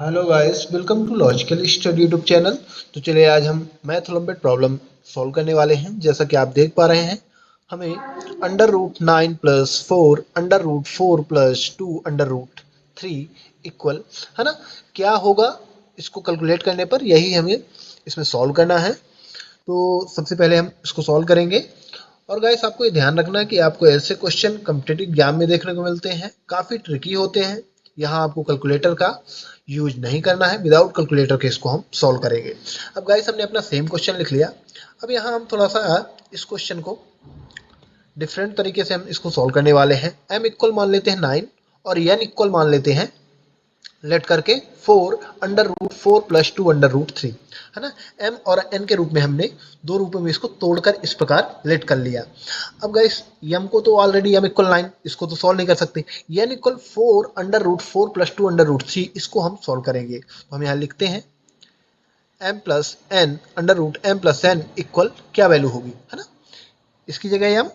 Hello guys, welcome to logical study YouTube channel. तो चलिए आज हम मैथ ओलंपियाड प्रॉब्लम सॉल्व करने वाले हैं। जैसा कि आप देख पा रहे हैं, हमें √9 + 4 √4 + 2 √3 इक्वल है ना, क्या होगा इसको कैलकुलेट करने पर, यही हमें इसमें सॉल्व करना है। तो सबसे पहले हम इसको सॉल्व करेंगे। और गाइस आपको ये ध्यान रखना है कि आपको ऐसे क्वेश्चन कॉम्पिटिटिव एग्जाम में देखने को मिलते हैं, काफ़ी ट्रिकी होते हैं। यहाँ आपको कैलकुलेटर का यूज नहीं करना है, विदाउट कैलकुलेटर के इसको हम सॉल्व करेंगे। अब गाइस हमने अपना सेम क्वेश्चन लिख लिया। अब यहाँ हम थोड़ा सा इस क्वेश्चन को डिफरेंट तरीके से हम इसको सॉल्व करने वाले हैं। m इक्वल मान लेते हैं 9 और n इक्वल मान लेते हैं लेट करके 4 √4 + 2 √3 है ना। m और n के रूप में हमने दो रूपों में इसको तोड़कर इस प्रकार लेट कर लिया। अब गाइस m को तो ऑलरेडी m इक्वल 9, इसको तो सॉल्व नहीं कर सकते। n इक्वल 4 √4 + 2 √3 इसको हम सॉल्व करेंगे। तो हम यहाँ लिखते हैं m + n √m + n equal क्या वैल्यू होगी, है ना। इसकी जगह m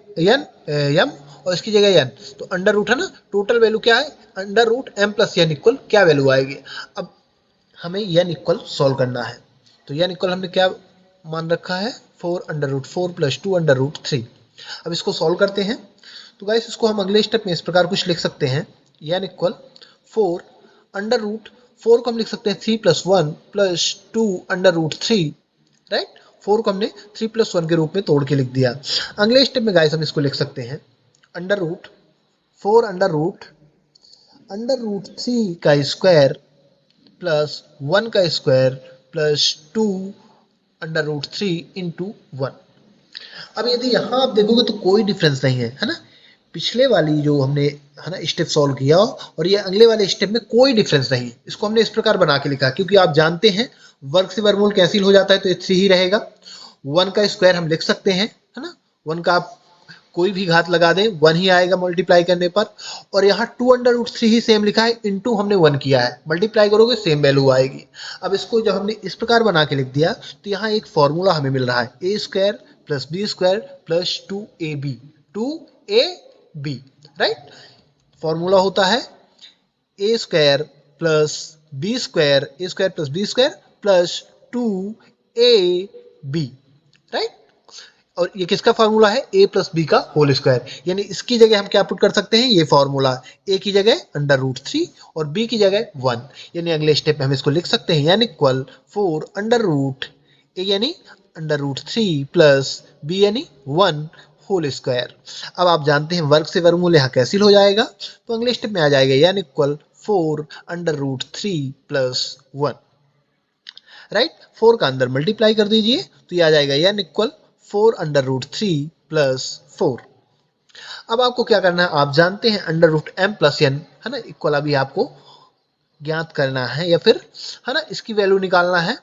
और इसकी जगह n, तो अंडर रूट है ना, टोटल वैल्यू क्या है, √m + n इक्वल क्या वैल्यू आएगी। अब हमें n इक्वल सॉल्व करना है। तो n इक्वल हमने क्या मान रखा है, 4 √4 + 2 √3। अब इसको सॉल्व करते हैं। तो गाइस इसको हम अगले स्टेप में इस प्रकार कुछ लिख सकते हैं, n इक्वल 4 √4 को हम लिख सकते हैं 3 + 1 + 2 √3, राइट। 4 को हमने 3 + 1 के रूप में तोड़ के लिख दिया। अगले स्टेप में गाइस हम इसको लिख सकते हैं √4 √3 का स्क्वायर प्लस 1 का स्क्वायर प्लस 2 √3 इंटू 1। अब यदि यहाँ आप देखोगे तो कोई डिफरेंस नहीं है ना। पिछले वाली जो हमने है ना स्टेप सॉल्व किया और ये अगले वाले स्टेप में कोई डिफरेंस नहीं है। इसको हमने इस प्रकार बना के लिखा क्योंकि आप जानते हैं वर्ग से वर्गमूल कैंसिल हो जाता है, तो ये 3 ही रहेगा। 1 का स्क्वायर हम लिख सकते हैं, है ना। 1 का आप कोई भी घात लगा दें 1 ही आएगा मल्टीप्लाई करने पर। और यहाँ 2 √3 ही सेम लिखा है, इंटू हमने 1 किया है, मल्टीप्लाई करोगे सेम वैल्यू आएगी। अब इसको जब हमने इस प्रकार बना के लिख दिया तो यहाँ एक फॉर्मूला हमें मिल रहा है, a² + b² + 2ab, right. Formula होता है a² + b² + 2ab, राइट। और ये किसका फार्मूला है, a + b का होल स्क्वायर। यानी इसकी जगह हम क्या पुट कर सकते हैं, ये फार्मूला a की जगह √3 और b की जगह 1। यानी अगले स्टेप में हम इसको लिख सकते हैं n इक्वल 4 √a यानी √3 + b यानी 1 होल स्क्वायर। अब आप जानते हैं वर्ग से वर्गमूल यहाँ कैंसिल हो जाएगा, तो अगले स्टेप में आ जाएगा n इक्वल 4 √3 + 1, राइट। 4 का अंदर मल्टीप्लाई कर दीजिए तो ये आ जाएगा n इक्वल 4 √3 + 4। अब आपको क्या करना है, आप जानते हैं √m + n है ना इक्वल अभी आपको ज्ञात करना है या फिर है ना इसकी वैल्यू निकालना है,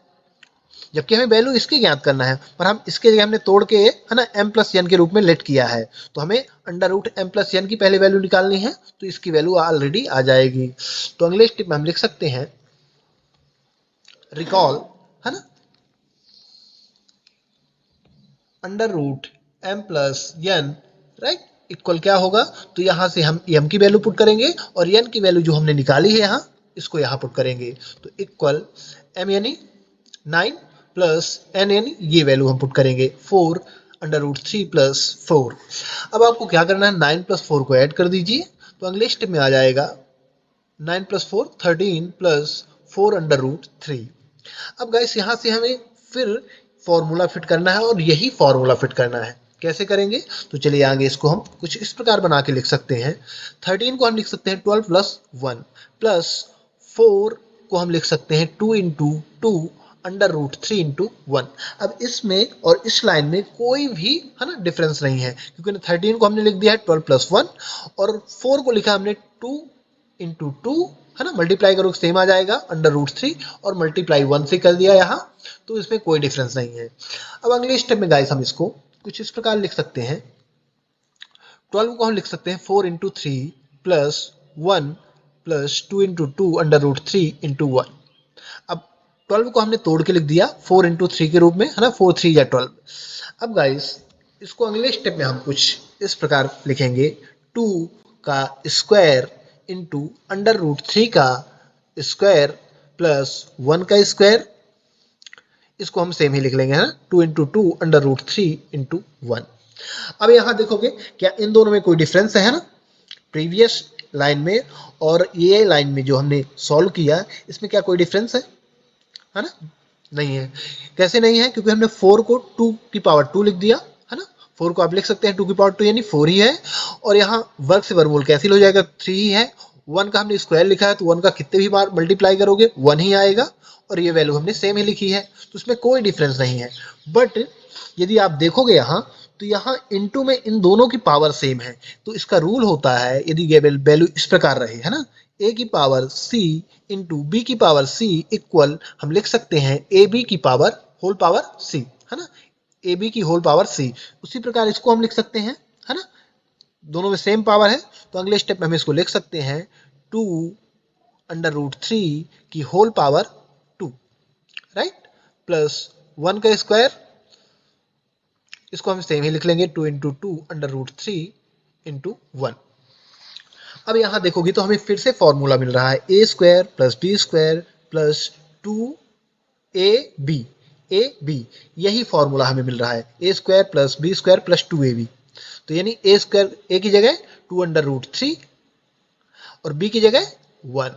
जबकि हमें वैल्यू इसकी ज्ञात करना है। पर हम इसके जगह हमने तोड़ के है ना m + n के रूप में लेट किया है, तो हमें √m + n की पहले वैल्यू निकालनी है, तो इसकी वैल्यू ऑलरेडी आ जाएगी। तो अगले स्टेप में हम लिख सकते हैं रिकॉल, है ना, √m + n, राइट, इक्वल क्या होगा। तो यहाँ से हम m की वैल्यू पुट करेंगे और n की वैल्यू जो हमने निकाली है यहाँ, इसको यहाँ पुट करेंगे। तो इक्वल m यानी 9 + n यानी ये वैल्यू हम पुट करेंगे 4 √3 + 4। अब आपको क्या करना है, 9 + 4 को ऐड कर दीजिए, तो अगले स्टेप में आ जाएगा 9 + 4 13 + 4 √3। अब गाइस यहाँ से हमें फिर फॉर्मूला फिट करना है और यही फॉर्मूला फिट करना है। कैसे करेंगे, तो चलिए आगे इसको हम कुछ इस प्रकार बना के लिख सकते हैं। 13 को हम लिख सकते हैं 12 + 1 प्लस 4 को हम लिख सकते हैं 2 × 2 √3 × 1। अब इसमें और इस लाइन में कोई भी है ना डिफरेंस नहीं है, क्योंकि 13 को हमने लिख दिया है 12 + 1 और 4 को लिखा हमने 2 × 2, है ना, मल्टीप्लाई करो सेम आ जाएगा √3 और मल्टीप्लाई 1 से कर दिया यहाँ, तो इसमें कोई डिफरेंस नहीं है। अब अगले स्टेप में गाइस हम इसको कुछ इस प्रकार लिख सकते हैं। 12 को हम लिख सकते हैं 4 × 3 + 1 + 2 × 2 √3 × 1। अब 12 को हमने तोड़ के लिख दिया 4 × 3 के रूप में, है ना, 4 3 या 12। अब गाइस इसको अगले स्टेप में हम कुछ इस प्रकार लिखेंगे, 2 का स्क्वायर इंटू √3 का स्क्वायर प्लस 1 का स्क्वायर, इसको हम सेम ही लिख लेंगे, है ना, 2 इंटू 2 अंडर रूट 3 इंटू 1। अब यहाँ देखोगे क्या इन दोनों में कोई डिफरेंस है ना, प्रीवियस लाइन में और ये लाइन में जो हमने सॉल्व किया इसमें क्या कोई डिफरेंस है ना, नहीं है। कैसे नहीं है, क्योंकि हमने 4 को 2 की पावर 2 लिख दिया, है ना, 4 को आप लिख सकते हैं 2 की पावर 2 यानी 4 ही है, और यहाँ वर्ग से वर्गमूल कैंसिल हो जाएगा, 3 ही है। 1 का हमने स्क्वायर लिखा है तो 1 का कितने भी बार मल्टीप्लाई करोगे 1 ही आएगा, और ये वैल्यू हमने सेम ही लिखी है, तो उसमें कोई डिफरेंस नहीं है। बट यदि आप देखोगे यहाँ तो यहाँ इनटू में इन दोनों की पावर सेम है, तो इसका रूल होता है यदि ये वैल्यू इस प्रकार रहे, है ना, a की पावर c इंटू बी की पावर c इक्वल हम लिख सकते हैं ए बी की पावर होल पावर c, है ना, ए बी की होल पावर c। उसी प्रकार इसको हम लिख सकते हैं, है ना, दोनों में सेम पावर है, तो अगले स्टेप में हम इसको लिख सकते हैं 2 अंडर रूट 3 की होल पावर 2, राइट, प्लस 1 का स्क्वायर, इसको हम सेम ही लिख लेंगे 2 इंटू 2 अंडर रूट 3 इंटू 1। अब यहाँ देखोगे तो हमें फिर से फॉर्मूला मिल रहा है A square plus B square plus 2ab, यही फॉर्मूला हमें मिल रहा है, A square plus B square plus 2ab। तो यानी ए स्क्वायर ए की जगह 2 अंडर रूट 3 और बी की जगह 1।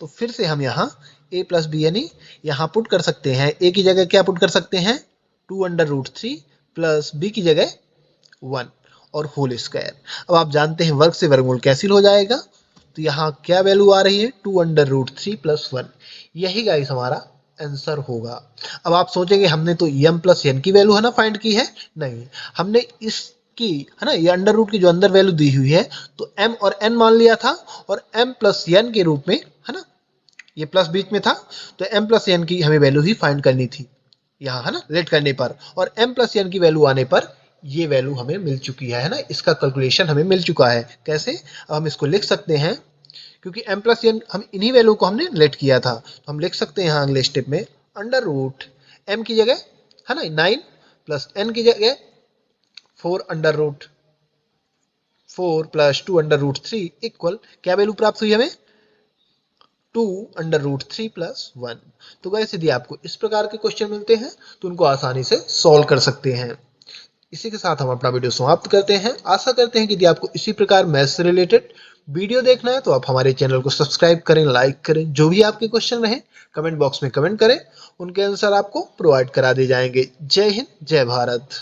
तो फिर से हम यहाँ a प्लस बी यानी यहाँ पुट कर सकते हैं, a की जगह क्या पुट कर सकते हैं 2 अंडर रूट 3 प्लस बी की जगह 1 और होल स्क्वायर। अब आप जानते हैं वर्ग से वर्गमूल कैंसिल हो जाएगा, तो यहाँ क्या वैल्यू आ रही है 2 अंडर रूट 3 प्लस 1, यही गाइस हमारा आंसर होगा। अब आप सोचेंगे हमने तो m प्लस n की वैल्यू है ना फाइंड की है, नहीं, हमने इसकी, है ना, ये अंडर रूट की जो अंदर वैल्यू दी हुई है तो m और n मान लिया था, और m प्लस n के रूप में, है ना, ये प्लस बीच में था तो m प्लस n की हमें वैल्यू ही फाइंड करनी थी यहाँ, है ना, लेट करने पर, और m प्लस n की वैल्यू आने पर ये वैल्यू हमें मिल चुकी है ना, इसका कैलकुलेशन हमें मिल चुका है। कैसे, अब हम इसको लिख सकते हैं, क्योंकि m प्लस n हम इन्हीं वैल्यू को हमने लेट किया था, तो हम लिख सकते हैं यहाँ अगले स्टेप में अंडर रूट m की जगह, है ना, 9 प्लस n की जगह 4 under root 4 plus 2 under root 3 equal क्या वैल्यू प्राप्त हुई हमें 2 अंडर रूट 3 प्लस 1। तो वैसे यदि आपको इस प्रकार के क्वेश्चन मिलते हैं तो उनको आसानी से सॉल्व कर सकते हैं। इसी के साथ हम अपना वीडियो समाप्त करते हैं। आशा करते हैं कि यदि आपको इसी प्रकार मैथ्स से रिलेटेड वीडियो देखना है तो आप हमारे चैनल को सब्सक्राइब करें, लाइक करें, जो भी आपके क्वेश्चन रहे कमेंट बॉक्स में कमेंट करें, उनके आंसर आपको प्रोवाइड करा दिए जाएंगे। जय हिंद, जय भारत।